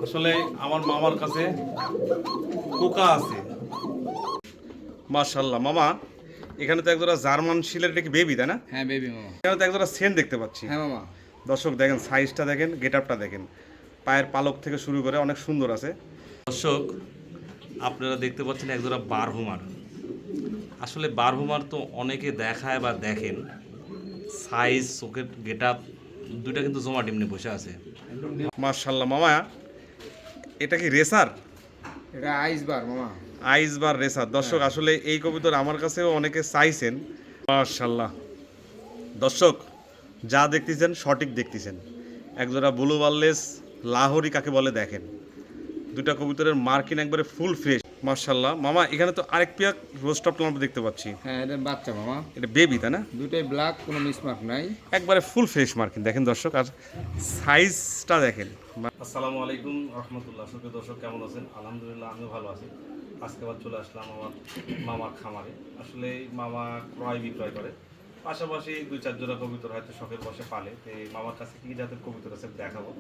আসলে আমার মামার কাছে কোকা আছে। মাশাআল্লাহ মামা, এখানে তো একজোড়া জার্মান শিলের, এটা কি বেবি তাই না? হ্যাঁ বেবি মামা। এখানে তো একজোড়া সেন দেখতে পাচ্ছি। হ্যাঁ মামা। দর্শক দেখেন, সাইজটা দেখেন, গেটআপটা দেখেন, পায়ের পালক থেকে শুরু করে অনেক সুন্দর আছে। দর্শক আপনারা দেখতে পাচ্ছেন একজোড়া বারহুমার। আসলে বারহুমার তো অনেকে দেখায় বা দেখেন, সাইজ, চোখের গেটআপ দুইটা কিন্তু জমা টিমনে বসে আছে। মাশাআল্লাহ মামা, এটা কি রেসার? এটা আইসবার মামা। আইসবার রেসার। দর্শক আসলে এই কবুতর আমার কাছেও অনেকে চাইছেন। মাশাআল্লাহ দর্শক, যা দেখতেছেন সঠিক দেখতেছেন। একজোড়া ব্লু বারলেস লাহোরি কাকে বলে দেখেন, দুটা কবুতরের মার্কিং একবারে ফুল ফ্রেশ। মাশাআল্লাহ মামা, এখানে তো আরেক পিয়া রোস্টপ ল্যাম্প দেখতে পাচ্ছি। হ্যাঁ এটা বাচ্চা মামা। এটা বেবি তাই না? দুটোই ব্ল্যাক, কোনো মিসমার্ক নাই, একবারে ফুল ফ্রেশ মার্কিং দেখেন দর্শক, আর সাইজটা দেখেন। আসসালামু আলাইকুম রহমতুল্লাহ। সুপ্রিয় দর্শক কেমন আছেন? আলহামদুলিল্লাহ আমিও ভালো আছি। আজকে আবার চলে আসলাম আমার মামার খামারে। আসলে মামা ক্রয় বিক্রয় করে, পাশাপাশি দুই চার জোড়া কবুতর হয়তো শখের বসে পালে। তো এই মামার কাছে কী জাতের কবুতর আছে দেখাবো।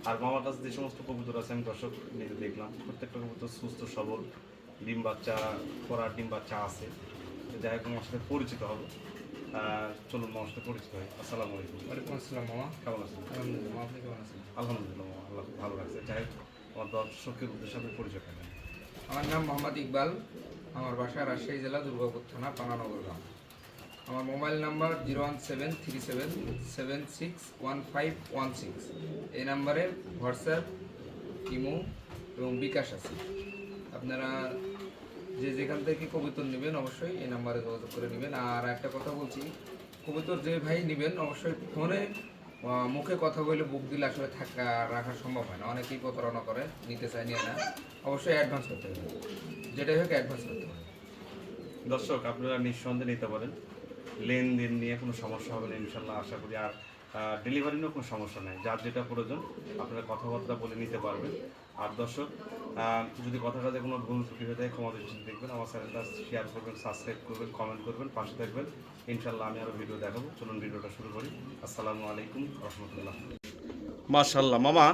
আর মামার কাছে যে সমস্ত কবুতর আছে আমি দর্শক নিজে দেখলাম, প্রত্যেকটা কবুতর সুস্থ সবল, ডিম বাচ্চা করার ডিম বাচ্চা আছে। যাই হোক আমার সাথে পরিচিত হবে। চলুন মামার সাথে পরিচিত হয়। আসসালামু আলাইকুম। ওয়ালাইকুম আসসালাম মামা। কেমন আছেন? আলহামদুলিল্লাহ মামা, আপনি কেমন আছেন? আলহামদুলিল্লাহ মামা, আল্লাহ খুব ভালো রাখছে। যাই হোক আমার দর্শকের উদ্দেশ্যে আপনি পরিচয় করেন। আমার নাম মোহাম্মদ ইকবাল। আমার বাসা রাজশাহী জেলা দুর্গাপুর থানা পানানগর গ্রাম। আমার মোবাইল নাম্বার 01737761516। এই নাম্বারে হোয়াটসঅ্যাপ, ইমো এবং বিকাশ আছে। আপনারা যে যেখান থেকে কবুতর নেবেন অবশ্যই এই নাম্বারে যোগাযোগ করে নেবেন। আর একটা কথা বলছি, কবুতর যে ভাই নেবেন অবশ্যই ফোনে মুখে কথা বলে বুক দিলে আসলে রাখা সম্ভব হয় না। অনেকেই প্রতারণা করে, নিতে চায়, নিয়ে না। অবশ্যই অ্যাডভান্স করতে হবে, যেটাই হোক অ্যাডভান্স করতে হবে। দর্শক আপনারা নিঃসন্দেহে নিতে পারেন, লেনদেন নিয়ে কোনো সমস্যা হবে না ইনশাল্লাহ আশা করি। আর ডেলিভারি নিয়েও কোনো সমস্যা নেই, যার যেটা প্রয়োজন আপনারা কথাবার্তা বলে নিতে পারবেন। আর দর্শক যদি কথা কাজে কোনো ভুল ত্রুটি হয়ে যায় ক্ষমা দৃষ্টিতে দেখবেন। আমার চ্যানেলটা শেয়ার করবেন, সাবস্ক্রাইব করবেন, কমেন্ট করবেন, পাশে থাকবেন। ইনশাল্লাহ আমি আরও ভিডিও দেখাবো। চলুন ভিডিওটা শুরু করি। আসসালামু আলাইকুম রহমতুল্লাহ। মাশাআল্লাহ মামা,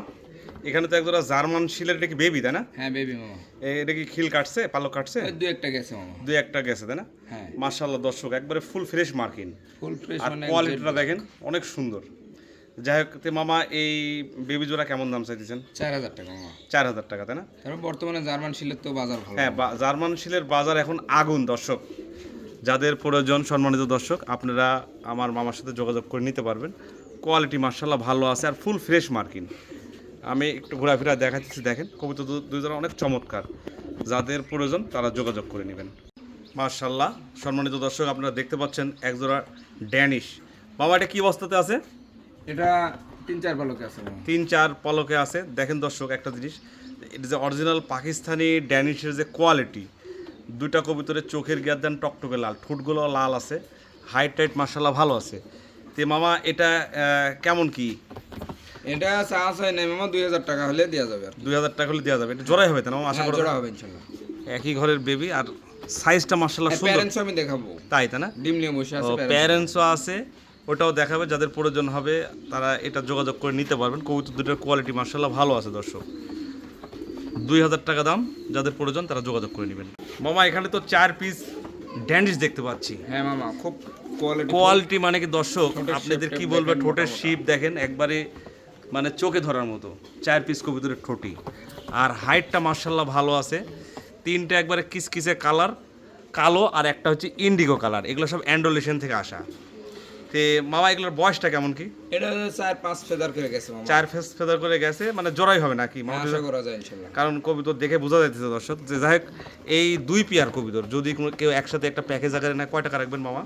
এখানে তো একজোড়া জার্মান শিলের, এটা কি বেবি তাই না? হ্যাঁ বেবি মামা। এটা কি খিল কাটছে, পালক কাটছে? ওই দু একটা গেছে মামা। দুই একটা গেছে তাই না? হ্যাঁ মাশাআল্লাহ দর্শক একবারে full fresh marking, full fresh, আর মানে কোয়ালিটিটা দেখেন অনেক সুন্দর। যাই হোক তে মামা, এই বেবি জোড়া কেমন দাম চাইতেছেন? 4000 টাকা মামা। 4000 টাকা তাই না? কারণ বর্তমানে জার্মান শিলের তো বাজার ভালো। হ্যাঁ, জার্মান শিলের বাজার এখন আগুন দর্শক। যাদের প্রয়োজন সম্মানিত দর্শক, আপনারা আমার মামার সাথে যোগাযোগ করে নিতে পারবেন। কোয়ালিটি মাশাআল্লাহ ভালো আছে আর ফুল ফ্রেশ মার্কিং। আমি একটু ঘোরাফেরা দেখাচ্ছি, দেখেন কবুতর দুই জোড়া অনেক চমৎকার। যাদের প্রয়োজন তারা যোগাযোগ করে নেবেন। মাশাআল্লাহ সম্মানিত দর্শক, আপনারা দেখতে পাচ্ছেন একজোড়া ড্যানিশ। মামা এটা কি অবস্থাতে আছে? এটা 3-4 পালকে আছে মামা। 3-4 পলকে আছে। দেখেন দর্শক একটা জিনিস, এটা যে অরিজিনাল পাকিস্তানি ড্যানিশের যে কোয়ালিটি, দুইটা কবুতরের চোখের গিয়ারদান টকটকে লাল, ঠোঁটগুলো লাল আছে, হাইট টাইট মাশাআল্লাহ ভালো আছে। তে মামা এটা কেমন কি? এটা চার্জ হয় না মামা, 2000 টাকা হলে দেওয়া যাবে। আর 2000 টাকা হলে দেওয়া যাবে। এটা জোড়াই হবে না মামা? আশা করা জোড়া হবে ইনশাআল্লাহ। একই ঘরের বেবি, আর সাইজটা মাশাআল্লাহ সুন্দর। প্যারেন্টস আমি দেখাবো, তাই না? ডিম নিয়ে বসে আছে, প্যারেন্টসও আছে, ওটাও দেখাবে। যাদের প্রয়োজন হবে তারা এটা যোগাযোগ করে নিতে পারবেন। কবুতর দুটোর কোয়ালিটি মাশাআল্লাহ ভালো আছে দর্শক। 2000 টাকা দাম, যাদের প্রয়োজন তারা যোগাযোগ করে নেবেন। মামা এখানে তো 4 পিস ড্যান্ডিশ দেখতে পাচ্ছি। হ্যাঁ মামা, খুব কোয়ালিটি মানে কি দর্শক আপনাদের কি বলবো, ঠোঁটের শিপ দেখেন একবারে মানে চোখে ধরার মতো। 4 পিস কবুতরের ঠোঁটি, আর হাইটটা মাশাআল্লাহ ভালো আছে। তিনটা একবারে কিসকিসে কালার, কালো, আর একটা হচ্ছে ইন্ডিগো কালার। এগুলো সব অ্যান্ডোলেশন থেকে আসা। তে মামা এগুলোর বয়সটা কেমন কি? এটা 4-5 ফেদার করে গেছে মামা। 4 ফেদার করে গেছে, মানে জোড়াই হবে নাকি মামা? আশা করা যায় ইনশাআল্লাহ। কারণ কবুতর দেখে বোঝা যাইতেছে দর্শক যে যাই হোক এই 2 পেয়ার কবুতর যদি কেউ একসাথে একটা প্যাকেজ আকারে নেয়, কয় টাকা রাখবেন মামা?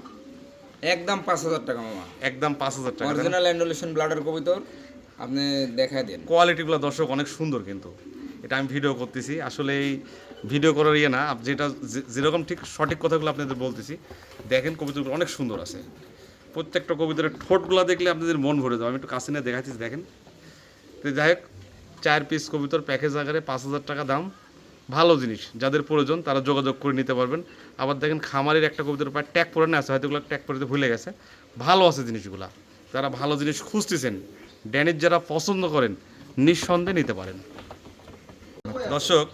একদম 5000 টাকা মামা। একদম 5000 টাকা। অরিজিনাল অ্যান্ডোলেশন ব্লাডের কবুতর, আপনি দেখায় দেন। কোয়ালিটিগুলো দর্শক অনেক সুন্দর, কিন্তু এটা আমি ভিডিও করতেছি আসলে এই ভিডিও করার ইয়ে না, যেটা যেরকম ঠিক সঠিক কথাগুলো আপনাদের বলতেছি। দেখেন কবুতরগুলো অনেক সুন্দর আছে। প্রত্যেকটা কবুতরের ঠোঁটগুলো দেখলে আপনাদের মন ভরে যাবে। আমি একটু কাছে নিয়ে দেখাচ্ছি, দেখেন। তো যাই হোক 4 পিস কবুতর প্যাকেজ আকারে 5000 টাকা দাম। ভালো জিনিস, যাদের প্রয়োজন তারা যোগাযোগ করে নিতে পারবেন। আবার দেখেন খামারের একটা কবুতর পায় ট্যাগ পরে না আছে, হয়তো এগুলো ট্যাগ পরে ভুলে গেছে। ভালো আছে জিনিসগুলা, তারা ভালো জিনিস খুঁজতেছেন, ড্যানিশ যারা পছন্দ করেন নিঃসন্দেহে নিতে পারেন। দর্শক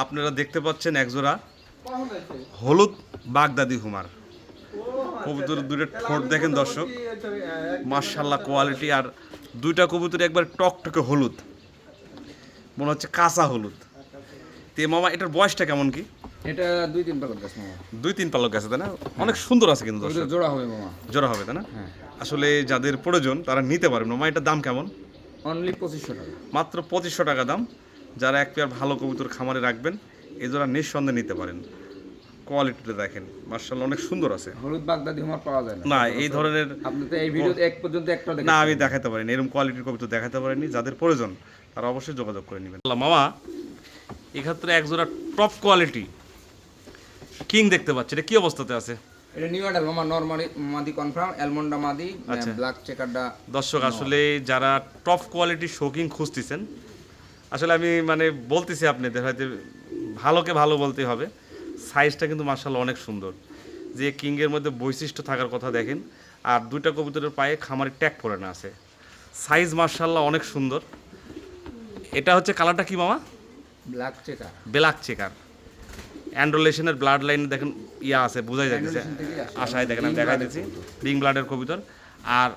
আপনারা দেখতে পাচ্ছেন একজোড়া হলুদ বাগদাদি হুমার কবুতর দুটো ঠোঁট দেখেন দর্শক, মাশাআল্লাহ কোয়ালিটি। আর দুইটা কবুতর একবার টকটকে হলুদ, মনে হচ্ছে কাঁচা হলুদ। তে মামা এটার বয়সটা কেমন কি? এটা 2-3 পালক গাছ মামা। 2-3 পালক আছে তাই না? অনেক সুন্দর আছে কিন্তু দর্শক, জোড়া হবে মামা। জোড়া হবে তাই না? হ্যাঁ। আসলে যাদের প্রয়োজন তারা নিতে পারবেন। মামা এটার দাম কেমন? অনলি 2500 টাকা। মাত্র 2500 টাকা দাম। যারা এক পেয়ার ভালো কবুতর খামারে রাখবেন এই জোড়া নিঃসন্দেহে নিতে পারেন। কোয়ালিটিটা দেখেন মাশাআল্লাহ অনেক সুন্দর আছে। হলুদ বাগদাদি হুমার পাওয়া যায় না এই ধরনের আপনি তো এই ভিডিওতে এক পর্যন্ত একটা দেখেন না, আমি দেখাতে পারিনি, এরকম কোয়ালিটির কবুতর দেখাতে পারিনি। যাদের প্রয়োজন তারা অবশ্যই যোগাযোগ করে নেবেন। মামা এক্ষেত্রে এক জোড়া টপ কোয়ালিটি কিং দেখতে পাচ্ছি, এটা কি অবস্থাতে আছে? এটা নিউ অ্যাডাল মামা, নরমালি মাদি কনফার্ম, অ্যালমন্ডা মাদি, আচ্ছা। ব্ল্যাক চেকারটা। দর্শক আসলে যারা টপ কোয়ালিটির শৌকিং খুঁজতেছেন, আসলে আমি মানে বলতেছি আপনাদের হয়তো ভালোকে ভালো বলতে হবে। সাইজটা কিন্তু মাশাআল্লাহ অনেক সুন্দর, যে কিংয়ের মধ্যে বৈশিষ্ট্য থাকার কথা দেখেন। আর দুইটা কবুতরের পায়ে খামারে ট্যাগ পরে না আছে, সাইজ মাশাআল্লাহ অনেক সুন্দর। এটা হচ্ছে কালারটা কি মামা? Black checker, black checker. অ্যান্ড্রোলেশনের ব্লাড লাইন দেখেন ইয়া আছে, বোঝাই যাচ্ছে। আশায় দেখেন আমি দেখাই দিচ্ছি রিং ব্লাডের কবুতর। আর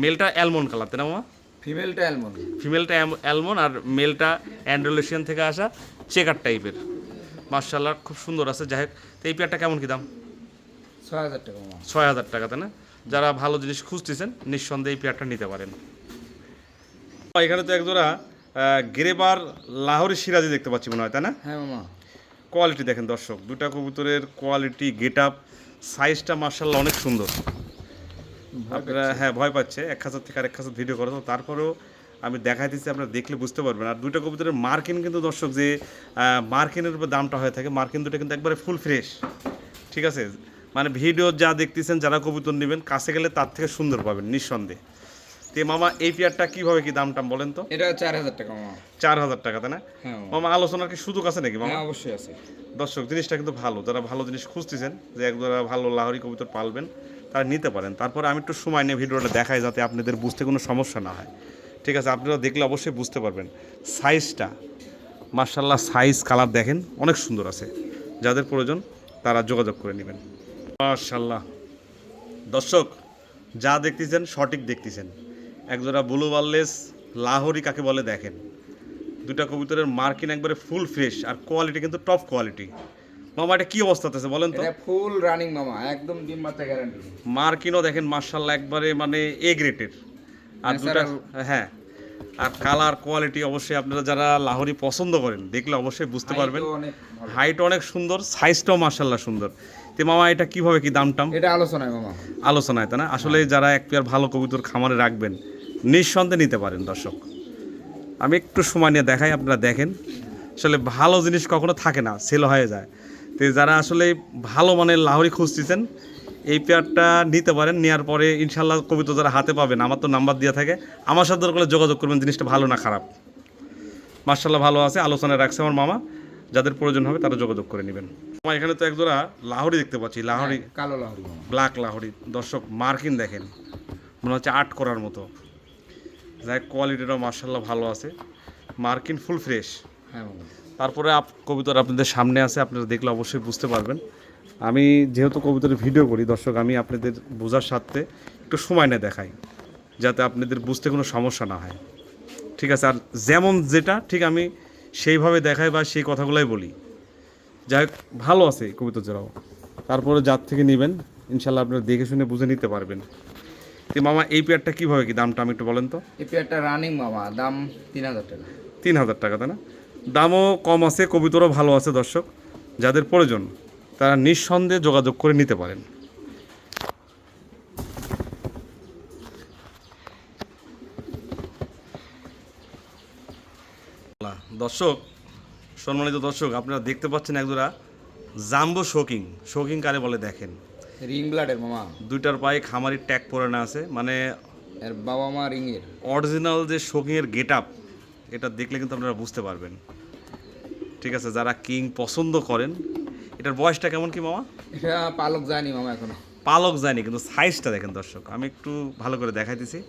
মেলটা অ্যালমন্ড কালার তাই না মামা? ফিমেলটা অ্যালমন্ড। ফিমেলটা অ্যালমন্ড আর মেলটা অ্যান্ড্রোলেশিয়ান থেকে আসা চেকার টাইপের। মাশাআল্লাহ খুব সুন্দর আছে। যাই হোক, তো এই পেয়ারটা কেমন কি দাম? 6000 টাকা মামা। 6000 টাকা তাই না? যারা ভালো জিনিস খুঁজতেছেন নিঃসন্দেহে এই পেয়ারটা নিতে পারেন। এখানে তো একজোড়া গ্রেবার লাহোরি সিরাজি দেখতে পাচ্ছি মনে হয় তাই না? হ্যাঁ মামা। কোয়ালিটি দেখেন দর্শক, দুটা কবুতরের কোয়ালিটি, গেট আপ, সাইজটা মাশাআল্লাহ অনেক সুন্দর। আপনারা হ্যাঁ ভয় পাচ্ছে এক খাঁচার থেকে আরেক খাঁচার ভিডিও করে, তো তারপরেও আমি দেখাই দিচ্ছি, আপনারা দেখলে বুঝতে পারবেন। আর দুইটা কবুতরের মার্কিন কিন্তু দর্শক, যে মার্কিনের উপর দামটা হয়ে থাকে, মার্কিন দুটো কিন্তু একবারে ফুল ফ্রেশ। ঠিক আছে, মানে ভিডিও যা দেখতেছেন, যারা কবুতর নেবেন কাছে গেলে তার থেকে সুন্দর পাবেন নিঃসন্দেহে। তো মামা এই পেয়ারটা কীভাবে কি দাম টাম বলেন তো? এটা 4000 টাকা মামা। 4000 টাকা তাই না? হ্যাঁ মামা আলোচনার কি সুযোগ আছে নাকি মামা? হ্যাঁ অবশ্যই আছে। দর্শক জিনিসটা কিন্তু ভালো, যারা ভালো জিনিস খুঁজতেছেন যে একজোড়া ভালো লাহোরি কবুতর পালবেন তারা নিতে পারেন। তারপরে আমি একটু সময় নিয়ে ভিডিওটা দেখাই যাতে আপনাদের বুঝতে কোনো সমস্যা না হয়। ঠিক আছে, আপনারা দেখলে অবশ্যই বুঝতে পারবেন। সাইজটা মাশাআল্লাহ, সাইজ কালার দেখেন অনেক সুন্দর আছে। যাদের প্রয়োজন তারা যোগাযোগ করে নেবেন। মাশাআল্লাহ দর্শক যা দেখতেছেন সঠিক দেখতেছেন। একজোড়া ব্লু ওয়ারলেস লাহোরি কাকে বলে দেখেন। দুটা কবুতরের মার্কিন একবারে ফুল ফ্রেশ, আর কোয়ালিটি কিন্তু টপ কোয়ালিটি। মামা এটা কি অবস্থাতে আছে বলেন তো? এটা ফুল রানিং মামা, একদম ডিম বাচ্চা গ্যারান্টি। মার্কিনও দেখেন মাশাআল্লাহ একবারে মানে এ গ্রেডের। আর দুটা হ্যাঁ, আর কালার কোয়ালিটি অবশ্যই আপনারা যারা লাহোরি পছন্দ করেন দেখলে অবশ্যই বুঝতে পারবেন। হাইট অনেক সুন্দর, সাইজটাও মাশাআল্লাহ সুন্দর। তো মামা এটা কিভাবে কি দাম টাম? এটা আলোচনায় মামা। আলোচনায় তাই না? আসলে যারা এক পেয়ার ভালো কবুতর খামারে রাখবেন নিঃসন্দেহে নিতে পারেন। দর্শক আমি একটু সময় নিয়ে দেখাই, আপনারা দেখেন। আসলে ভালো জিনিস কখনো থাকে না, সেল হয়ে যায়। তো যারা আসলে ভালো মানের লাহোরি খুঁজতেছেন এই পেয়ারটা নিতে পারেন। নেওয়ার পরে ইনশাল্লাহ কবুতর যারা হাতে পাবেন, আমার তো নাম্বার দেওয়া থাকে, আমার সাথে করে যোগাযোগ করবেন। জিনিসটা ভালো না খারাপ, মাশাআল্লাহ ভালো আছে, আলোচনায় রাখছে আমার মামা। যাদের প্রয়োজন হবে তারা যোগাযোগ করে নেবেন। আমার এখানে তো একজোড়া লাহোরি দেখতে পাচ্ছি, লাহোরি কালো লাহোরি মামা, ব্ল্যাক লাহোরি। দর্শক মার্কিন দেখেন, মনে হচ্ছে আর্ট করার মতো। যাই কোয়ালিটিটাও মাশাআল্লাহ ভালো আছে, মার্কিন ফুল ফ্রেশ। হ্যাঁ মামা। তারপরে কবুতর আপনাদের সামনে আছে, আপনারা দেখলে অবশ্যই বুঝতে পারবেন। আমি যেহেতু কবুতরের ভিডিও করি দর্শক, আমি আপনাদের বোঝার সাথে একটু সময় নিয়ে দেখাই যাতে আপনাদের বুঝতে কোনো সমস্যা না হয়। ঠিক আছে, আর যেমন যেটা ঠিক আমি সেইভাবে দেখাই বা সেই কথাগুলোই বলি। যাই হোক ভালো আছে কবুতর জোড়াও। তারপরে যার থেকে নেবেন ইনশাল্লাহ আপনারা দেখে শুনে বুঝে নিতে পারবেন। তো মামা এই পেয়ারটা কীভাবে কি দামটা আমি একটু বলেন তো? এই পেয়ারটা রানিং মামা, দাম 3000 টাকা। 3000 টাকা তাই না? দামও কম আছে, কবুতরও ভালো আছে। দর্শক যাদের প্রয়োজন তারা নিঃসন্দেহে যোগাযোগ করে নিতে পারেন। দর্শক সম্মানিত দর্শক, আপনারা দেখতে পাচ্ছেন একজোড়া জাম্বো শোকিং। শোকিং কারে বলে দেখেন, রিং ব্লাডের মামা, দুইটার পায়ে খামারি ট্যাগ পরে না আছে, মানে এর বাবা মা রিং এর অরিজিনাল যে শোকিংয়ের গেট আপ, এটা দেখলে কিন্তু আপনারা বুঝতে পারবেন। ঠিক আছে, যারা কিং পছন্দ করেন। এটার বয়সটা কেমন কি মামা? এটা পালক যায়নি মামা এখনো। পালক যায়নি, কিন্তু সাইজটা দেখেন দর্শক, আমি একটু ভালো করে দেখাইতেছি।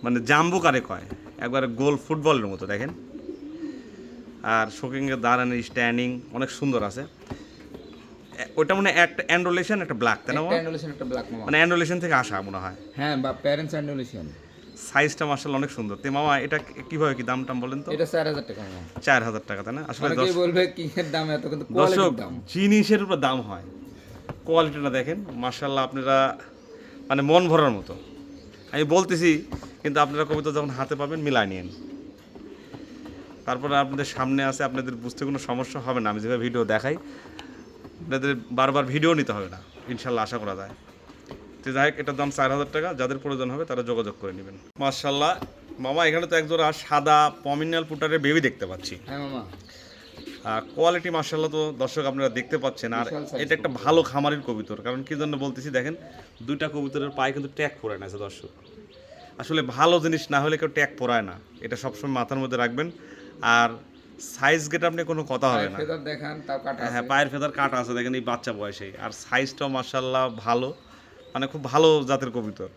মানে জাম্বু কারে কয়, একবারে গোল ফুটবলের মতো দেখেন। আর শোকিংয়ের দাঁড়ানি স্ট্যান্ডিং অনেক সুন্দর আছে। ওটা মানে একটা অ্যান্ডোলেশন একটা ব্ল্যাক, তাই না মামা? একটা অ্যান্ডোলেশন একটা ব্ল্যাক মামা। মানে অ্যান্ডোলেশন থেকে আসা মনে হয়। হ্যাঁ, বা প্যারেন্টস অ্যান্ডোলেশন। সাইজটা মার্শাল্লাহ অনেক সুন্দর। তো মামা এটা কিভাবে কি দাম টাম বলেন তো? এটা 4000 টাকা মামা। 4000 টাকা, তাই না? আসলে অনেকেই বলবে কি এর দাম এত, কিন্তু দর্শক কোয়ালিটির দাম। জিনিসের উপর দাম হয়, কোয়ালিটিটা দেখেন মার্শাল্লাহ আপনারা মানে মন ভরার মতো। আমি বলতেছি, কিন্তু আপনারা কবিতা যখন হাতে পাবেন মিলায় নিন। তারপরে আপনাদের সামনে আছে, আপনাদের বুঝতে কোনো সমস্যা হবে না। আমি যেভাবে ভিডিও দেখাই আপনাদের বারবার ভিডিও নিতে হবে না, ইনশাল্লাহ আশা করা যায়। তো যাই হোক, এটার দাম 4000 টাকা। যাদের প্রয়োজন হবে তারা যোগাযোগ করে নেবেন। মার্শাল্লাহ মামা, এখানে তো একজোড়া সাদা পমিনাল পুটারের বেবি দেখতে পাচ্ছি। হ্যাঁ মামা, কোয়ালিটি মার্শাল্লাহ তো দর্শক আপনারা দেখতে পাচ্ছেন। আর বিশাল size এটা একটা ভালো খামারের কবুতর। কারণ কি জন্য বলতেছি দেখেন, দুইটা কবুতরের পায়ে কিন্তু ট্যাগ পরায় না আছে দর্শক। আসলে ভালো জিনিস না হলে কেউ ট্যাগ পরায় না, এটা সবসময় মাথার মধ্যে রাখবেন। আর সাইজ গেটা আপনি কোনো কথা হবে না। ফেদার দেখান, তাও কাটা আছে। হ্যাঁ, পায়ের ফেদার কাটা আছে দেখেন, এই বাচ্চা বয়সেই। আর সাইজটাও মার্শাল্লাহ ভালো, মানে খুব ভালো জাতের কবুতর,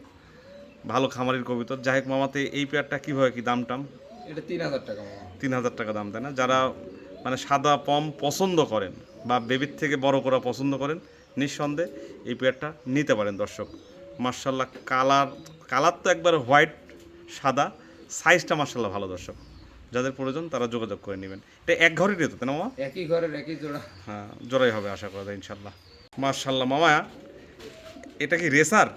ভালো খামারের কবুতর। যাই হোক মামাতে এই পেয়ারটা কীভাবে কি দাম টাম? এটা 3000 টাকা মামা। 3000 টাকা দাম, তাই না? যারা মানে সাদা পম পছন্দ করেন বা বেবির থেকে বড় করা পছন্দ করেন, নিঃসন্দেহে এই পেয়ারটা নিতে পারেন দর্শক। মার্শাল্লাহ কালার তো একবার হোয়াইট সাদা, সাইজটা মার্শাল্লাহ ভালো দর্শক। যাদের প্রয়োজন তারা যোগাযোগ করে নেবেন। এটা এক ঘরেরই তো, তাই না মামা? একই ঘরের একই জোড়া। হ্যাঁ, জোড়াই হবে আশা করা যায় ইনশাল্লাহ। মার্শাল্লাহ মামা, এটা কি রেসার?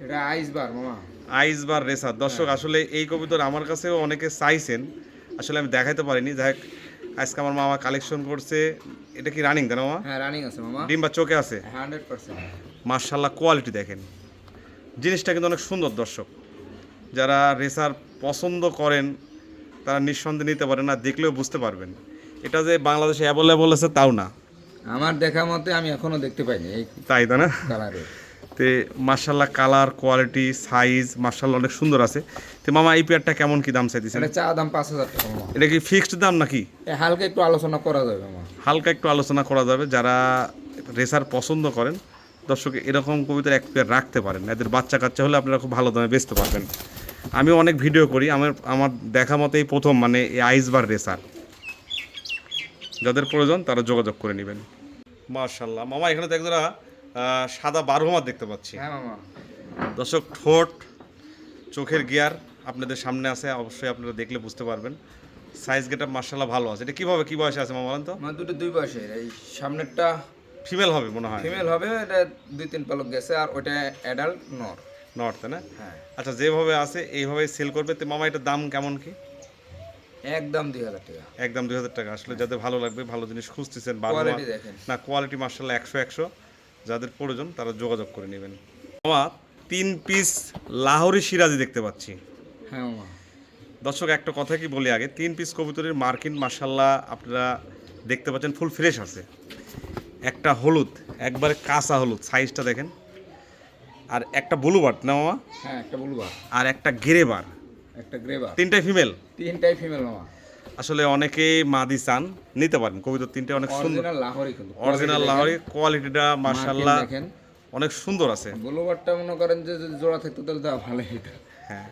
এটা আইস বার মামা। আইস বার রেসার দর্শক। আসলে এই কবুতর আমার কাছেও অনেকে চাইছেন, আসলে আমি দেখাইতে পারিনি। যাই হোক, আজকে আমার মামা কালেকশন করছে। এটা কি রানিং, তাই না মামা? হ্যাঁ, রানিং আছে মামা। ডিম বা চোখে আছে? 100%। মার্শাল্লাহ কোয়ালিটি দেখেন, জিনিসটা কিন্তু অনেক সুন্দর দর্শক। যারা রেসার পছন্দ করেন তারা নিঃসন্দেহে নিতে পারেন, না দেখলেও বুঝতে পারবেন। এটা যে বাংলাদেশে অ্যাভেলেবল আছে তাও না। আমার দেখা মতে আমি এখনো দেখতে পাইনি এই তাই তো না? কালারের। তে মার্শাল্লাহ কালার কোয়ালিটি সাইজ মার্শাল্লাহ অনেক সুন্দর আছে। তো মামা এই পেয়ারটা কেমন কি দাম চাইতেছেন? এটা চা দাম 5000 টাকা মামা। এটা কি ফিক্সড দাম নাকি? হালকা একটু আলোচনা করা যাবে মামা। হালকা একটু আলোচনা করা যাবে। যারা রেসার পছন্দ করেন দর্শক, এরকম কবিতার এক পেয়ার রাখতে পারেন। এদের বাচ্চা কাচ্চা হলে আপনারা খুব ভালো দামে বেচতে পারবেন। আমি অনেক ভিডিও করি, আমার দেখা মতো এই প্রথম মানে এই আইস বার রেসার। যাদের প্রয়োজন তারা যোগাযোগ করে নেবেন। মার্শাল্লাহ মামা, এখানে তো একজোড়া সাদা বারোমার দেখতে পাচ্ছি। হ্যাঁ মামা। দর্শক ঠোঁট চোখের গিয়ার আপনাদের সামনে আছে, অবশ্যই আপনারা দেখলে বুঝতে পারবেন। সাইজ গেটা মার্শাল্লাহ ভালো আছে। এটা কিভাবে কি বয়সে আছে মামা বলেন তো? আমার দুটো দুই বয়সের। এই সামনেরটা ফিমেল হবে মনে হয়। ফিমেল হবে, এটা 2-3 পালক গেছে, আর ওটা অ্যাডাল্ট নর। নর্থ, না? হ্যাঁ, আচ্ছা, যেভাবে আছে এইভাবে সেল করবে। তো মামা এটার দাম কেমন কি? একদম 2000 টাকা। একদম 2000 টাকা। আসলে যাদের ভালো লাগবে, ভালো জিনিস খুঁজতেছেন, বারবার কোয়ালিটি দেখেন। না কোয়ালিটি মার্শাল্লাহ 100 যাদের প্রয়োজন তারা যোগাযোগ করে নেবেন। মামা 3 পিস লাহোরি সিরাজি দেখতে পাচ্ছি। হ্যাঁ মামা। দর্শক একটা কথা কি বলি আগে, 3 পিস কবুতরের মার্কিন মার্শাল্লাহ আপনারা দেখতে পাচ্ছেন ফুল ফ্রেশ আছে। একটা হলুদ, একবারে কাঁচা হলুদ, সাইজটা দেখেন। আর একটা ব্লুবার্ড না মামা? হ্যাঁ, একটা বুলবার, আর একটা গ্রেবার। একটা গ্রেবার। তিনটাই ফিমেল। তিনটাই ফিমেল মামা। আসলে অনেকেই মাদি চান নিতে পারেন, কবুতর তিনটে অনেক সুন্দর। অরিজিনাল লাহোরি কিন্তু। অরিজিনাল লাহোরি কোয়ালিটিটা মার্শাল্লাহ দেখেন, অনেক সুন্দর আছে। বুলবারটা মনে করেন যে যদি জোড়া থাকতো তাহলে তো ভালোই হতো। হ্যাঁ,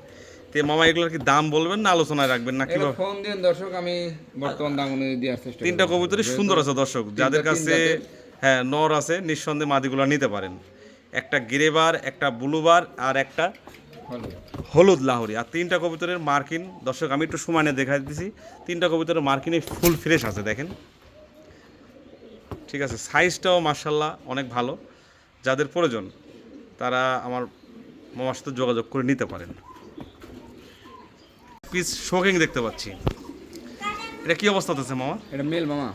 তো মামা এগুলোর কি দাম বলবেন না আলোচনায় রাখবেন না এগুলো কিভাবে? ফোন দিন দর্শক, আমি বর্তমান দাম অনুযায়ী দেওয়ার চেষ্টা করব। তিনটা কবুতরই সুন্দর আছে দর্শক। যাদের কাছে হ্যাঁ নর আছে নিঃসন্দেহে মাদিগুলো নিতে পারেন। একটা গ্রেবার, একটা ব্লুবার আর একটা ভালো। হলুদ লাহোরি। আর তিনটা কবুতরের মার্কিন দর্শক আমি একটু সময় নিয়ে দেখা দিতেছি। তিনটা কবুতরের মার্কিনে ফুল ফ্রেশ আছে দেখেন, ঠিক আছে। সাইজটাও মার্শাল্লাহ অনেক ভালো। যাদের প্রয়োজন তারা আমার মামার সাথে যোগাযোগ করে নিতে পারেন। পিস শোকিং দেখতে পাচ্ছি। এটা কি অবস্থাতে আছে মামা? এটা মেল মামা।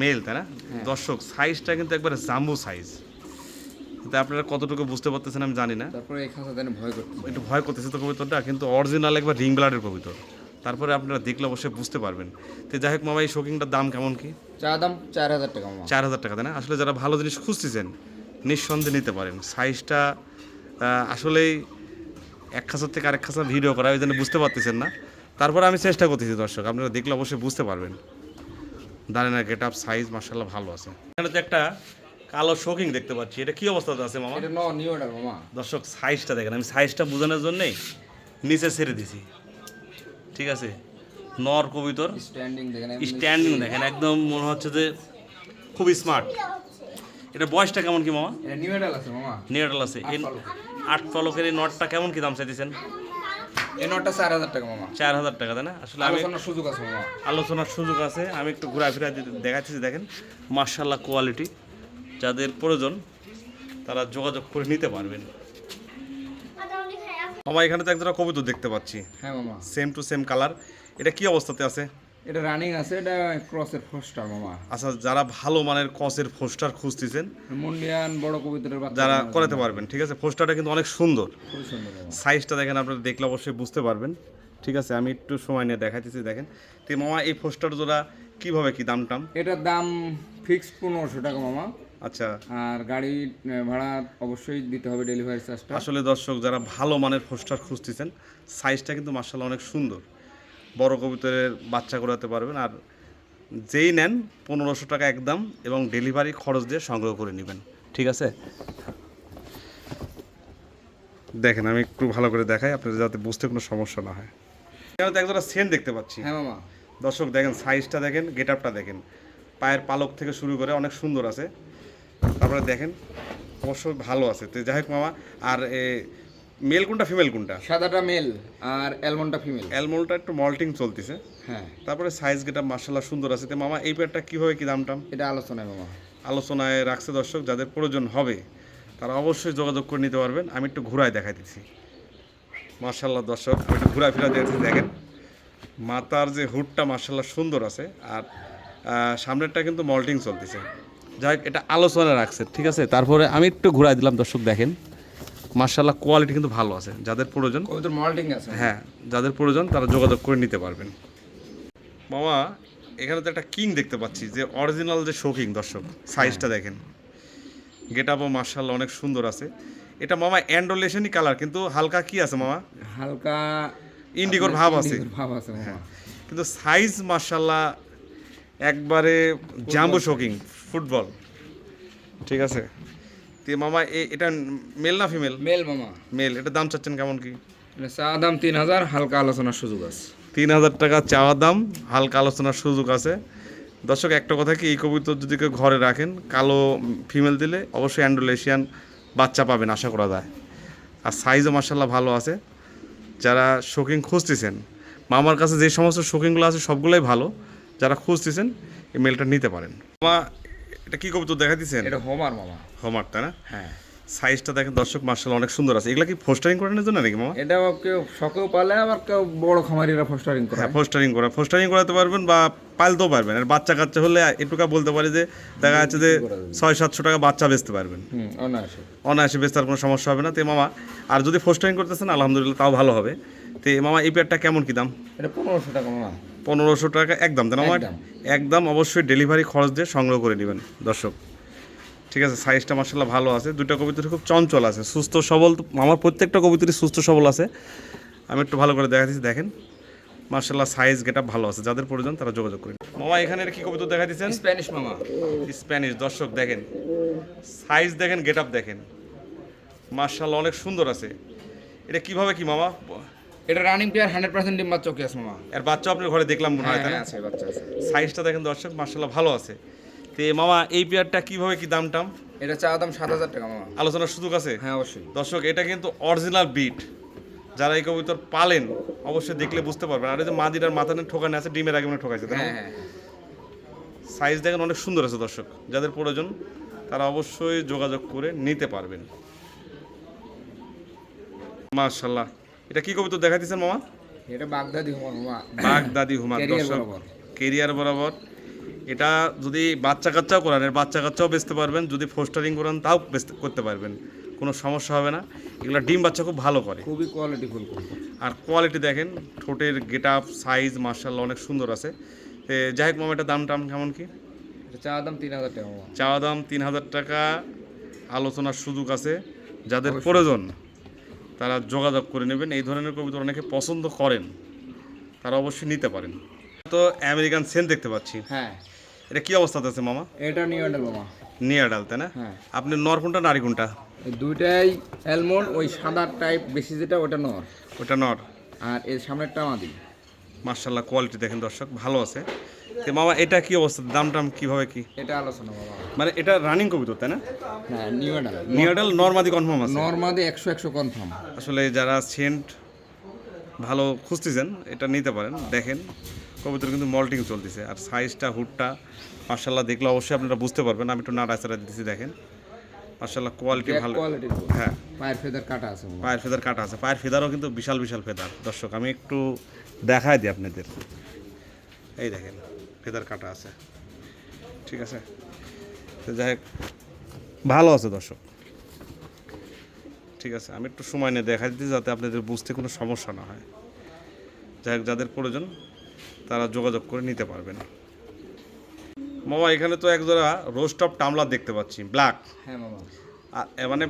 মেল, তাই না? দর্শক সাইজটা কিন্তু একবারে জাম্বু সাইজ। কিন্তু আপনারা কতটুকু বুঝতে পারতেছেন আমি জানি না। তারপরে এই খাঁচা দেন ভয় করতে। একটু ভয় করতেছে তো কবিতরটা, কিন্তু অরিজিনাল একবার রিং ব্লাডের কবিতর। তারপরে আপনারা দেখলে অবশ্যই বুঝতে পারবেন। তো যাই হোক মামা, এই শোকিংটার দাম কেমন কি? চা দাম 4000 টাকা মামা। 4000 টাকা, তাই না? আসলে যারা ভালো জিনিস খুঁজতেছেন নিঃসন্দেহে নিতে পারেন। সাইজটা আসলেই এক খাঁচার থেকে আরেক খাঁচা ভিডিও করা, ওই জন্য বুঝতে পারতেছেন না। তারপরে আমি চেষ্টা করতেছি দর্শক, আপনারা দেখলে অবশ্যই বুঝতে পারবেন। দাঁড়ানোর গেট আপ সাইজ মার্শাল্লাহ ভালো আছে। এখানে তো একটা কালো শোকিং দেখতে পাচ্ছি। এটা কি অবস্থাতে আছে মামা? এটা নিউ অর্ডার মামা। দর্শক সাইজটা দেখেন, আমি সাইজটা বোঝানোর জন্যেই নিচে ছেড়ে দিছি, ঠিক আছে? নর কবুতর, স্ট্যান্ডিং দেখেন, স্ট্যান্ডিং দেখেন, একদম মনে হচ্ছে যে খুবই স্মার্ট। এটা বয়সটা কেমন কি মামা? এটা নিউ এডাল আছে মামা, নিউডাল আছে। এই 8 পলকের এই নটটা কেমন কি দাম চাইতেছেন? এই নটটা 4000 টাকা মামা। 4000 টাকা, তাই না? আসলে আমি আলোচনার সুযোগ আছে মামা। আলোচনার সুযোগ আছে, আমি একটু ঘোরাফেরা দেখাচ্ছি। দেখেন মার্শাল্লাহ কোয়ালিটি, যাদের প্রয়োজন তারা যোগাযোগ করে নিতে পারবেন। আমার এখানে তো একজোড়া কবুতর দেখতে পাচ্ছি, হ্যাঁ মামা, সেম টু সেম কালার। এটা কি অবস্থাতে আছে? এটা রানিং আছে, এটা ক্রসের ফস্টার মামা। আচ্ছা, যারা ভালো মানের কসের ফোস্টার খুঁজতেছেন, মুন্ডিয়ান বড় কবুতরের বাচ্চা যারা করাতে পারবেন, ঠিক আছে? ফোস্টারটা কিন্তু অনেক সুন্দর, খুব সুন্দর মামা। সাইজটা দেখেন, আপনারা দেখলে অবশ্যই বুঝতে পারবেন। ঠিক আছে, আমি একটু সময় নিয়ে দেখাইতেছি। দেখেন তো মামা, এই ফোস্টার জোড়া কিভাবে কি দাম টাম? এটার দাম ফিক্স 1500 টাকা মামা। আচ্ছা, আর গাড়ি ভাড়া অবশ্যই দিতে হবে, ডেলিভারি চার্জটা। আসলে দর্শক যারা ভালো মানের ফোস্টার খুঁজতেছেন, সাইজটা কিন্তু মার্শাল্লাহ অনেক সুন্দর, বড় কবুতরের বাচ্চা করাতে পারবেন। আর যেই নেন 1500 টাকা একদম, এবং ডেলিভারি খরচ দিয়ে সংগ্রহ করে নেবেন, ঠিক আছে? দেখেন আমি একটু ভালো করে দেখাই আপনাদের, যাতে বুঝতে কোনো সমস্যা না হয়। এখানে তো একজোড়া সেন দেখতে পাচ্ছি। হ্যাঁ মামা, দর্শক দেখেন, সাইজটা দেখেন, গেট আপটা দেখেন, পায়ের পালক থেকে শুরু করে অনেক সুন্দর আছে। তারপরে দেখেন অবশ্যই ভালো আছে। তো যাই হোক মামা, আর মেল কোনটা ফিমেল কোনটা? সাদাটা মেল আর অ্যালমন্ডটা ফিমেল। অ্যালমোলটা একটু মল্টিং চলতেছে। হ্যাঁ, তারপরে সাইজ গেট আপ মার্শাল্লাহ সুন্দর আছে। তো মামা এই পেয়ারটা কীভাবে কী দাম টাম? এটা আলোচনায় মামা। আলোচনায় রাখছে দর্শক, যাদের প্রয়োজন হবে তারা অবশ্যই যোগাযোগ করে নিতে পারবেন। আমি একটু ঘুরায় দেখাই দিচ্ছি। মার্শাল্লাহ দর্শক, আমি একটু ঘুরাফেরা দিয়েছি। দেখেন মাথার যে হুডটা মার্শাল্লাহ সুন্দর আছে, আর সামনেরটা কিন্তু মল্টিং চলতেছে। যাই হোক, এটা আলোচনা রাখছে, ঠিক আছে? তারপরে আমি একটু ঘুরাই দিলাম। দর্শক দেখেন মার্শাল্লাহ কোয়ালিটি কিন্তু ভালো আছে, যাদের প্রয়োজন, কবুতর মল্টিং আছে। হ্যাঁ, যাদের প্রয়োজন তারা যোগাযোগ করে নিতে পারবেন। মামা এখানে তো একটা কিং দেখতে পাচ্ছি, যে অরিজিনাল যে শো কিং। দর্শক সাইজটা দেখেন, গেট আপও মার্শাল্লাহ অনেক সুন্দর আছে। এটা মামা অ্যান্ডোলেশনই কালার, কিন্তু হালকা কি আছে মামা? হালকা ইন্ডিগোর ভাব আছে, ভাব আছে মামা। কিন্তু সাইজ মার্শাল্লাহ একবারে জাম্বো শোকিং ফুটবল, ঠিক আছে? তো মামা এটা মেল না ফিমেল? মেল মামা। মেল। এটা দাম চাচ্ছেন কেমন কি? এটা চা দাম 3000, হালকা আলোচনার সুযোগ আছে। 3000 টাকা চাওয়া দাম, হালকা আলোচনার সুযোগ আছে। দর্শক একটা কথা কি, এই কবুতর যদি কেউ ঘরে রাখেন, কালো ফিমেল দিলে অবশ্যই অ্যান্ডোলেশিয়ান বাচ্চা পাবেন আশা করা যায়। আর সাইজও মার্শাল্লাহ ভালো আছে। যারা শৌখিন খুঁজতেছেন, মামার কাছে যে সমস্ত শৌখিনগুলো আছে সবগুলোই ভালো, যারা খুঁজতেছেন এই মেলটা নিতে পারেন। মামা এটা কি কবুতর দেখা দিচ্ছেন? এটা হোমার মামা। হোমার, তাই না? হ্যাঁ, সাইজটা দেখেন দর্শক, মার্শাল্লাহ অনেক সুন্দর আছে। এগুলা কি ফোস্টারিং করানোর জন্য নাকি মামা? এটাও কেউ শখেও পালে, আবার কেউ বড় খামারিরা ফস্টারিং করে। হ্যাঁ, ফোস্টারিং করাতে পারবেন বা পালতেও পারবেন। আর বাচ্চা কাচ্চা হলে এটুকা বলতে পারি যে দেখা যাচ্ছে যে 600-700 টাকা বাচ্চা বেচতে পারবেন, অনায়াসে। অনায়াসে বেচতে আর কোনো সমস্যা হবে না। তো মামা, আর যদি ফোস্টারিং করতেছেন আলহামদুলিল্লাহ তাও ভালো হবে। তো মামা এই পেয়ারটা কেমন কি দাম? এটা 1500 টাকা মামা। 1500 টাকা একদম, তাই না মামা? একদম। একদম, অবশ্যই ডেলিভারি খরচ দিয়ে সংগ্রহ করে নেবেন দর্শক, ঠিক আছে? সাইজটা মার্শাল্লাহ ভালো আছে। দুইটা কবুতর খুব চঞ্চল আছে, সুস্থ সবল। আমার প্রত্যেকটা কবুতরই সুস্থ সবল আছে। আমি একটু ভালো করে দেখাচ্ছি। দেখেন মার্শাল্লাহ সাইজ গেট আপ ভালো আছে, যাদের প্রয়োজন তারা যোগাযোগ করেন। মামা এখানে কি কবুতর দেখা দিচ্ছেন? স্প্যানিশ মামা। স্প্যানিশ। দর্শক দেখেন সাইজ দেখেন, গেট আপ দেখেন, মার্শাল্লাহ অনেক সুন্দর আছে। এটা কিভাবে কি মামা? এটা রানিং পেয়ার 100% ডিম বাচ্চা আছে মামা। এর বাচ্চা আপনার ঘরে দেখলাম মনে হয়, তাই না? আছে, বাচ্চা আছে। সাইজটা দেখেন দর্শক, মার্শাল্লাহ ভালো আছে। তো মামা এই পেয়ারটা কিভাবে কি দাম টাম? এটা চা দাম 7000 টাকা মামা। আলোচনার সুযোগ আছে? হ্যাঁ, অবশ্যই। দর্শক এটা কিন্তু অরিজিনাল বিট, যারা এই কবুতর পালেন অবশ্যই দেখলে বুঝতে পারবেন। আর এই যে মাদিটার মাথা নিয়ে ঠোকানো আছে, ডিমের আগে মনে ঠকাইছে, তাই না? হ্যাঁ। সাইজ দেখেন অনেক সুন্দর আছে দর্শক, যাদের প্রয়োজন তারা অবশ্যই যোগাযোগ করে নিতে পারবেন। মাশাআল্লাহ, এটা কি কবুতর দেখা দিচ্ছেন মামা? এটা বাগদাদি হোমার মামা। বাগদাদি হুমার। দর্শক কেরিয়ার বরাবর। এটা যদি বাচ্চা কাচ্চাও করান, এর বাচ্চা কাচ্চাও বেচতে পারবেন। যদি ফোস্টারিং করান তাও করতে পারবেন, কোনো সমস্যা হবে না। এগুলো ডিম বাচ্চা খুব ভালো করে, খুবই কোয়ালিটিফুল। আর কোয়ালিটি দেখেন, ঠোঁটের গেট আপ সাইজ মার্শাল্লাহ অনেক সুন্দর আছে। যাই হোক মামা, এটা দাম টাম কেমন কি? এটা চা দাম 3000 টাকা মামা। চাওয়া দাম 3000 টাকা, আলোচনার সুযোগ আছে। যাদের প্রয়োজন তারা যোগাযোগ করে নেবেন। এই ধরনের কবুতর অনেকে পছন্দ করেন, তারা অবশ্যই নিতে পারেন। তো আমেরিকান সেন দেখতে পাচ্ছি, হ্যাঁ। এটা কি অবস্থাতে আছে মামা? এটা নিউ অ্যাডাল মামা। নিয়ে ডাল, তাই না? হ্যাঁ। আপনি নর কোনটা নারী কোনটা? এই দুইটাই অ্যালমন্ড, ওই সাদা টাইপ বেশি যেটা ওটা নর, ওটা নর। আর এর সামনেরটা মাদি। মাশাআল্লাহ কোয়ালিটি দেখেন দর্শক ভালো আছে। তো মামা এটা কি অবস্থা, দাম টাম কিভাবে কি? এটা আলোচনা বাবা। মানে এটা রানিং কবুতর তাই না? হ্যাঁ, নিউ অ্যাডাল। নিউ অ্যাডাল নরমাদি কনফার্ম আছে? নরমাদি 100 কনফার্ম। আসলে যারা সেন্ট ভালো খুঁজতেছেন এটা নিতে পারেন। দেখেন কবুতর কিন্তু মল্টিং চলতেছে, আর সাইজটা হুডটা মাশাআল্লাহ দেখলে অবশ্যই আপনারা বুঝতে পারবেন। আমি একটু নাড়াচাড়া দিতেছি, দেখেন মাশাআল্লাহ কোয়ালিটি ভালো। কোয়ালিটির হ্যাঁ, পায়ের ফেদার কাটা আছে বাবা। পায়ের ফেদার কাটা আছে, পায়ের ফেদারও কিন্তু বিশাল বিশাল ফেদার। দর্শক আমি একটু দেখাই দিই আপনাদের, এই দেখেন ফেদার কাটা আছে, ঠিক আছে। তো যাই হোক ভালো আছে দর্শক, ঠিক আছে। আমি একটু সময় নিয়ে দেখা দিচ্ছি যাতে আপনাদের বুঝতে কোনো সমস্যা না হয়। যাই হোক যাদের প্রয়োজন তারা যোগাযোগ করে নিতে পারবেন। মামা এখানে তো একজোড়া রোস্ট অফ টামলার দেখতে পাচ্ছি, ব্ল্যাক। হ্যাঁ বাবা। মানে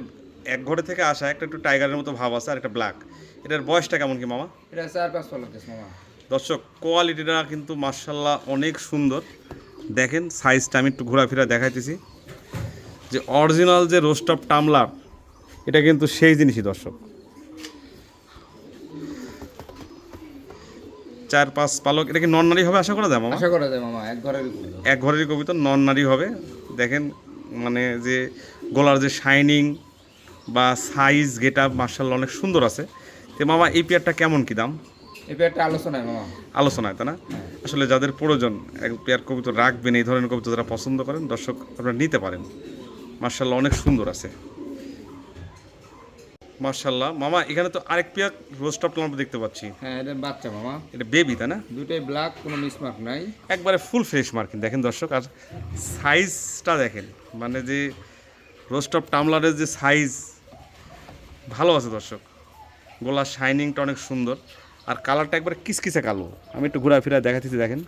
এক ঘরে থেকে আসা, একটা একটু টাইগারের মতো ভাব আছে আর একটা ব্ল্যাক। এটার বয়সটা কেমন কি মামা? এটা 4-5 পালক আছে মামা। দর্শক কোয়ালিটিটা কিন্তু মার্শাল্লাহ অনেক সুন্দর। দেখেন সাইজটা আমি একটু ঘোরাফেরা দেখাইতেছি, যে অরিজিনাল যে রোস্ট অফ টামলার এটা কিন্তু সেই জিনিসই দর্শক। 4-5 পালক। এটা কি নন নারী হবে আশা করা যায় মামা? আশা করা যায় মামা, এক ঘরেরই কবিতা নন নারী হবে। দেখেন মানে যে গলার যে শাইনিং বা সাইজ গেট আপ মার্শাল্লাহ অনেক সুন্দর আছে। তো মামা এই পেয়ারটা কেমন কি দাম? এই পেয়ারটা আলোচনায় মামা। আলোচনায় তাই না? আসলে যাদের প্রয়োজন এক পেয়ার কবুতর রাখবেন, এই ধরনের কবুতর যারা পছন্দ করেন দর্শক আপনারা নিতে পারেন। মার্শাল্লাহ অনেক সুন্দর আছে মার্শাল্লাহ। মামা এখানে তো আরেক পেয়ার রোস্ট অফ টামলার দেখতে পাচ্ছি। হ্যাঁ, এটা বাচ্চা মামা। এটা বেবি তাই না? দুটোই ব্ল্যাক, কোনো মিসমার্ক নাই, একবারে ফুল ফ্রেশ মার্কিং। দেখেন দর্শক, আর সাইজটা দেখেন, মানে যে রোস্ট অফ টামলারের যে সাইজ ভালো আছে দর্শক। গোলার শাইনিংটা অনেক সুন্দর, আর কালারটা একবারে কিসকিসে কালো। আমি একটু ঘোরাফেরা দেখাচ্ছি, দেখেন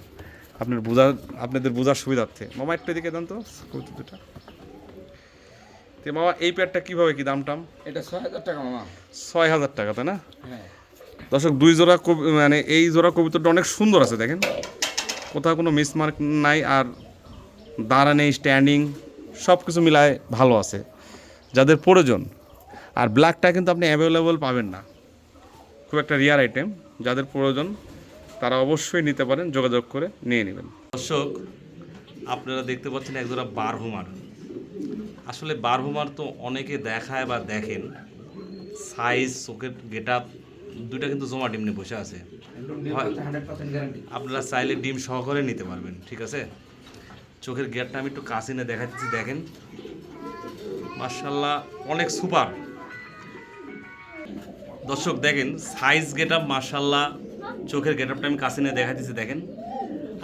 আপনাদের বোঝার সুবিধার্থে। মামা একটু এদিকে দেন তো দুটা। তো মামা এই পেয়ারটা কীভাবে কি দাম টাম? এটা 6000 টাকা মামা। 6000 টাকা তাই না? হ্যাঁ দর্শক দুই জোড়া মানে এই জোড়া কবুতরটা অনেক সুন্দর আছে, দেখেন কোথাও কোনো মিসমার্ক নাই, আর দাঁড়ানে স্ট্যান্ডিং সব কিছু মিলায় ভালো আছে যাদের প্রয়োজন। আর ব্ল্যাকটা কিন্তু আপনি অ্যাভেলেবল পাবেন না, খুব একটা রেয়ার আইটেম। যাদের প্রয়োজন তারা অবশ্যই নিতে পারেন, যোগাযোগ করে নিয়ে নেবেন। দর্শক আপনারা দেখতে পাচ্ছেন একজোড়া বারহুমার। আসলে বারহুমার তো অনেকে দেখায় বা দেখেন, সাইজ চোখের গেট আপ দুইটা কিন্তু জমা ডিম নিয়ে বসে আছে। 100% গ্যারান্টি। আপনারা চাইলে ডিম সহকারে নিতে পারবেন, ঠিক আছে। চোখের গেটটা আমি একটু কাছে নিয়ে দেখাচ্ছি, দেখেন মার্শাল্লাহ অনেক সুপার। দর্শক দেখেন সাইজ গেট আপ মার্শাল্লাহ, চোখের গেট আপটা আমি কাছে নিয়ে দেখাচ্ছি, দেখেন।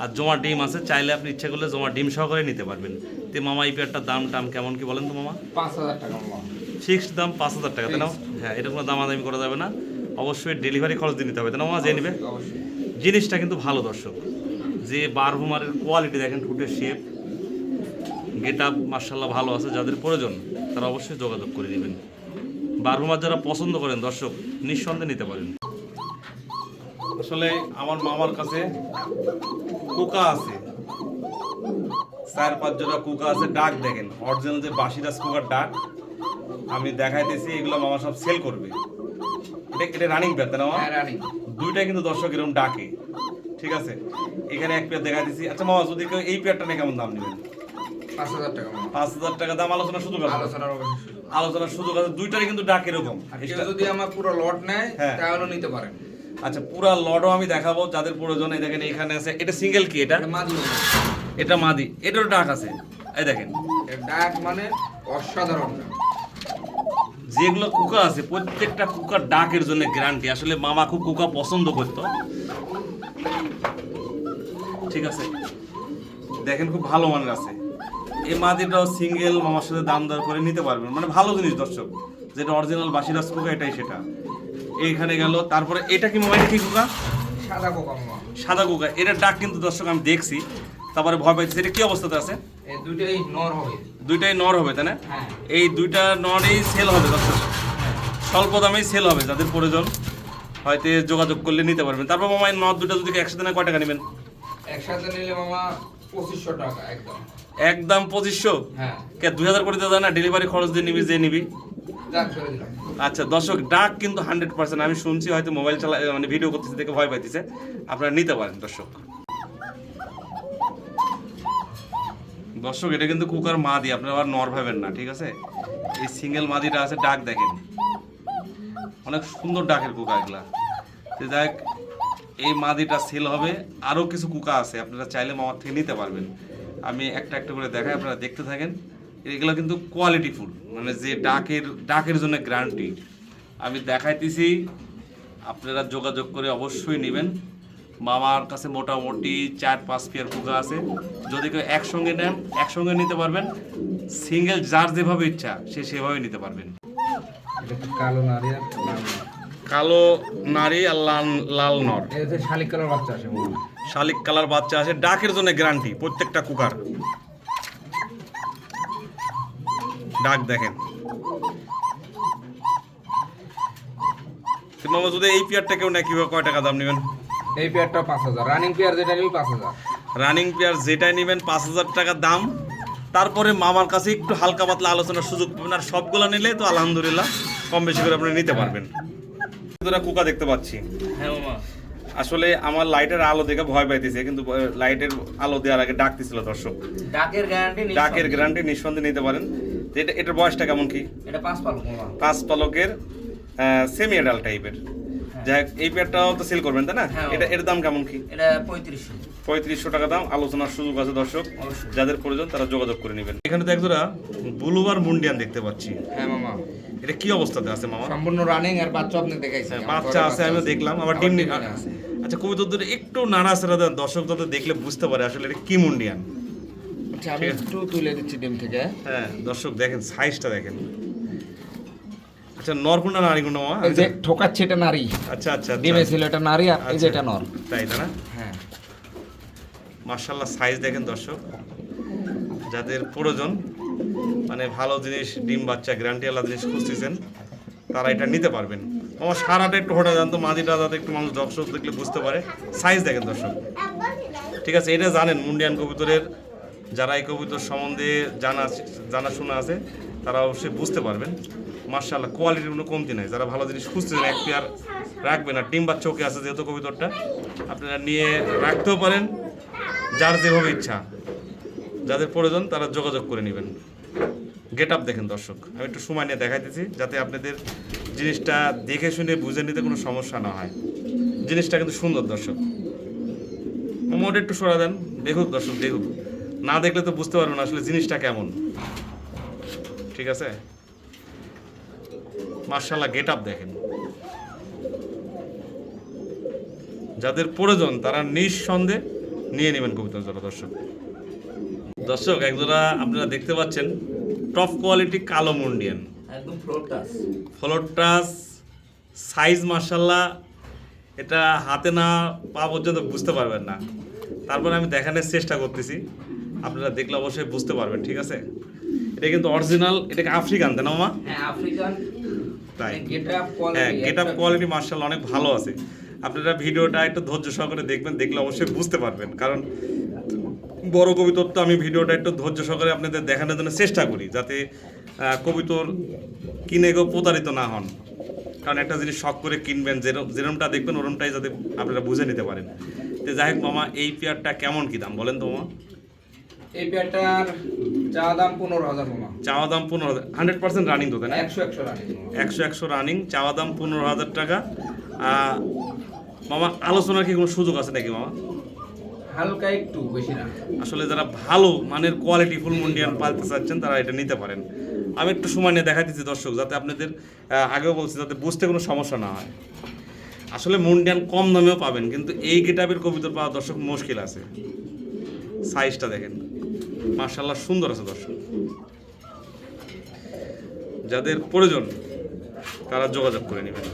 আর জমা ডিম আছে, চাইলে আপনি ইচ্ছা করলে জমা ডিম সহকারে নিতে পারবেন। তো মামা এই পেয়ারটার দাম টাম কেমন কি বলেন তো মামা? 5000 টাকা মামা। ফিক্সড দাম 5000 টাকা তাই না? হ্যাঁ, এটা কোনো দামাদামি করা যাবে না, অবশ্যই ডেলিভারি খরচ দিয়ে নিতে হবে তাই না মামা? যে নেবে অবশ্যই। জিনিসটা কিন্তু ভালো দর্শক, যে বারহুমারের কোয়ালিটি দেখেন, ঠোঁটের শেপ গেট আপ মার্শাল্লাহ ভালো আছে। যাদের প্রয়োজন তারা অবশ্যই যোগাযোগ করে নেবেন। বারহুমার যারা পছন্দ করেন দর্শক নিঃসন্দেহে নিতে পারেন। আসলে আমার মামার কাছে কুকা আছে, 4-5 জোড়া কুকা আছে। ডাক দেখেন অরিজিনাল যে বাসিরাজ কুকার ডাক আমি দেখাইতেছি, এগুলো মামা সব সেল করবে। এটা রানিং পেয়ার তাই না মামা? হ্যাঁ, রানিং। দুইটাই কিন্তু দর্শক এরকম ডাকে, ঠিক আছে। এখানে এক পেয়ার দেখাইতেছি। আচ্ছা মামা যদি কেউ এই পেয়ারটা নিয়ে কেমন দাম নেবেন? 5000 টাকা মামা। 5000 টাকা দাম, আলোচনার সুযোগ আছে? আলোচনার অবশ্যই সুযোগ। আলোচনার সুযোগ আছে, দুইটারই কিন্তু ডাক এরকম। আর কেউ যদি আমার পুরো লট নেয় হ্যাঁ। তাহলে নিতে পারেন। আচ্ছা পুরা লডও আমি দেখাবো যাদের প্রয়োজন। এই দেখেন এখানে আছে, এটা সিঙ্গেল কি? এটা এটা মাদি মামা। এটা মাদি, এটারও ডাক আছে, এই দেখেন। এর ডাক মানে অসাধারণ ডাক। যেগুলো কুকা আছে প্রত্যেকটা কুকার ডাকের জন্য গ্যারান্টি। আসলে মামা খুব কুকা পছন্দ করতো, ঠিক আছে। দেখেন খুব ভালো মানের আছে। এই মাদিটাও সিঙ্গেল মামার সাথে দাম দর করে নিতে পারবেন, মানে ভালো জিনিস দর্শক। যেটা অরিজিনাল বাসিরাজ কুকা এটাই সেটা। এইখানে গেল, তারপরে এটা কি মামা? এটা কি কুকা? সাদা কোকা মামা। সাদা কুকা। এটার ডাক কিন্তু দর্শক আমি দেখছি, তারপরে ভয় পাইছি। এটা কি অবস্থাতে আছে? এই দুইটাই নর হবে। দুইটাই নর হবে তাই না? হ্যাঁ। এই দুইটা নরেই সেল হবে দর্শক, স্বল্প দামেই সেল হবে। যাদের প্রয়োজন হয়তো যোগাযোগ করলে নিতে পারবেন। তারপর মামা এই নর দুটো যদি একসাথে নেয় কয় টাকা নেবেন? একসাথে নিলে মামা 2500 টাকা একদম। একদম 2500? হ্যাঁ। কে 2000 করে দেওয়া যায় না? ডেলিভারি খরচ দিয়ে নিবি যে নিবি। ডাক করে দিলাম। আচ্ছা দর্শক, ডাক কিন্তু 100%, আমি শুনছি হয়তো মোবাইল চালা মানে ভিডিও করতেছে দেখে ভয় পাইতেছে, আপনারা নিতে পারেন দর্শক। দর্শক এটা কিন্তু কুকার মাদি, আপনারা আবার নর ভাবেন না, ঠিক আছে? এই সিঙ্গেল মাদিটা আছে, ডাক দেখেন অনেক সুন্দর ডাকের কুকা এগুলা। তো যাই হোক, এই মাদিটা সেল হবে, আরও কিছু কুকা আছে, আপনারা চাইলে মামার থেকে নিতে পারবেন। আমি একটা একটা করে দেখাই, আপনারা দেখতে থাকেন। এগুলো কিন্তু কোয়ালিটি ফুল, মানে যে ডাকের জন্য গ্যারান্টি আমি দেখাইতেছি। আপনারা যোগাযোগ করে অবশ্যই নেবেন। মামার কাছে মোটামুটি 4-5 পেয়ার কুকা আছে, যদি কেউ একসঙ্গে নেন একসঙ্গে নিতে পারবেন, সিঙ্গেল যার যেভাবে ইচ্ছা সে সেভাবে নিতে পারবেন। এটা হচ্ছে কালো নারী আর লাল নর। কালো নারী আর লাল নর, এটা হচ্ছে শালিক কালার বাচ্চা আসে মামা। শালিক কালার বাচ্চা আছে, ডাকের জন্য গ্যারান্টি প্রত্যেকটা কুকার। ডাক দেখেন। মামা যদি এই পেয়ারটা কেউ নেয় কিভাবে, কয় টাকা দাম নেবেন? এই পেয়ারটা 5000, রানিং পেয়ার যেটা নিবি 5000। রানিং পেয়ার যেটাই নেবেন 5000 টাকা দাম। তারপরে মামার কাছে একটু হালকা পাতলা আলোচনার সুযোগ পাবেন, আর সবগুলা নিলে তো আলহামদুলিল্লাহ কম বেশি করে আপনি নিতে পারবেন। কুকা দেখতে পাচ্ছি। হ্যাঁ মামা, আসলে আমার লাইটের আলো দেখে ভয় পাইতেছে, কিন্তু লাইটের আলো দেওয়ার আগে ডাকতেছিল দর্শক। ডাকের গ্যারান্টি নিঃসন্দেহে নিতে পারেন। তো এটার বয়সটা কেমন কি? এটা 5 পালক মামা। 5 পালকের সেমি অ্যাডাল্ট টাইপের। যাই হোক, এই পেয়ারটাও তো সেল করবেন তাই না? হ্যাঁ। এর দাম কেমন কি? এটা 3500 টাকা দাম, আলোচনার সুযোগ আছে দর্শক। অবশ্যই। যাদের প্রয়োজন তারা যোগাযোগ করে নেবেন। এখানে তো একজোড়া ব্লুবার মুন্ডিয়ান দেখতে পাচ্ছি। হ্যাঁ মামা, এটা কি অবস্থাতে আছে মামা? সম্পূর্ণ রানিং আর বাচ্চা আপনি দেখাইছেন। হ্যাঁ, বাচ্চা আছে, আমি দেখলাম, আবার ডিম আছে। আচ্ছা, কবুতর দুটো একটু নাড়াচাড়া দেন, দর্শক যাতে দেখলে বুঝতে পারে আসলে এটা কি মুন্ডিয়ান। আচ্ছা, আমি একটু তুলে দিচ্ছি ডিম থেকে। হ্যাঁ দর্শক দেখেন, সাইজটা দেখেন। আচ্ছা, নর কোনটা নারী কোনটা মামা? এই যে ঠোকাচ্ছে এটা নারী। আচ্ছা আচ্ছা ডিমে ছিল এটা নারী, আর এই যে এটা নর। তাই না? হ্যাঁ, মাশাআল্লাহ, সাইজ দেখেন দর্শক। যাদের প্রয়োজন মানে ভালো জিনিস, ডিম বাচ্চা গ্যারান্টি আলা জিনিস খুঁজতেছেন, তারা এটা নিতে পারবেন। আমার সারাটা একটু হঠাৎ জানতো, মাদিটা যাতে একটু মানুষ দর্শক দেখলে বুঝতে পারে। সাইজ দেখেন দর্শক। ঠিক আছে, এটা জানেন মুন্ডিয়ান কবুতরের, যারা এই কবুতর সম্বন্ধে জানাশোনা আছে তারা অবশ্যই বুঝতে পারবেন। মাশাআল্লাহ, কোয়ালিটির কোনো কমতি নাই। যারা ভালো জিনিস খুঁজতেছেন এক পেয়ার রাখবেন, আর ডিম বাচ্চা ওকে আছে যেহেতু কবুতরটা, আপনারা নিয়ে রাখতেও পারেন যার যেভাবে ইচ্ছা। যাদের প্রয়োজন তারা যোগাযোগ করে নেবেন। গেট আপ দেখেন দর্শক, আমি একটু সময় নিয়ে দেখাইতেছি যাতে আপনাদের জিনিসটা দেখে শুনে বুঝে নিতে কোনো সমস্যা না হয়। জিনিসটা কিন্তু সুন্দর দর্শক। মোটামুটি একটু সরা দেন, দেখুক দর্শক, দেখুক। না দেখলে তো বুঝতে পারবেন আসলে জিনিসটা কেমন। ঠিক আছে, মাশাআল্লাহ, গেট আপ দেখেন। যাদের প্রয়োজন তারা নিঃসন্দেহে নিয়ে নেবেন কবুতর জোড়া দর্শক। দর্শক, একজোড়া আপনারা দেখতে পাচ্ছেন টপ কোয়ালিটি কালো মুন্ডিয়ান, একদম ফ্লোর টাচ সাইজ। মাশাআল্লাহ, এটা হাতে না পা পর্যন্ত বুঝতে পারবেন না, তারপরে আমি দেখানোর চেষ্টা করতেছি, আপনারা দেখলে অবশ্যই বুঝতে পারবেন। ঠিক আছে, এটা কিন্তু অরিজিনাল, এটাকে আফ্রিকান তাই না মামা? হ্যাঁ, আফ্রিকান। তাই, গেটআপ হ্যাঁ, কোয়ালিটি, গেটআপ কোয়ালিটি মাশাআল্লাহ অনেক ভালো আছে। আপনারা ভিডিওটা একটু ধৈর্য সহকারে দেখবেন, দেখলে অবশ্যই বুঝতে পারবেন। কারণ বড় কবুতর তো আমি ভিডিওটা একটু ধৈর্য সহকারে আপনাদের দেখানোর জন্য চেষ্টা করি, যাতে কবুতর কিনে কেউ প্রতারিত না হন। কারণ একটা জিনিস শখ করে কিনবেন, যেরকমটা দেখবেন ওরমটাই যাতে আপনারা বুঝে নিতে পারেন। তো যাই হোক মামা, এই পেয়ারটা কেমন কি দাম বলেন তো মামা? এই পেয়ারটার চাওয়া দাম 15000 মামা। চাওয়া দাম 15000, 100% রানিং তো তাই না? 100 রানিং মামা। 100 রানিং, চাওয়া দাম 15000 টাকা। মামা, আলোচনার কি কোনো সুযোগ আছে নাকি মামা? হালকা একটু, বেশি না। আসলে যারা ভালো মানের কোয়ালিটি ফুল মুন্ডিয়ান পালতে চাচ্ছেন তারা এটা নিতে পারেন। আমি একটু সময় নিয়ে দেখাই দিচ্ছি দর্শক, যাতে আপনাদের আগেও বলছি যাতে বুঝতে কোনো সমস্যা না হয়। আসলে মুন্ডিয়ান কম দামেও পাবেন, কিন্তু এই গেটআপের কবুতর পাওয়া দর্শক মুশকিল আছে। সাইজটা দেখেন, মাশাআল্লাহ সুন্দর আছে দর্শক। যাদের প্রয়োজন তারা যোগাযোগ করে নেবেন।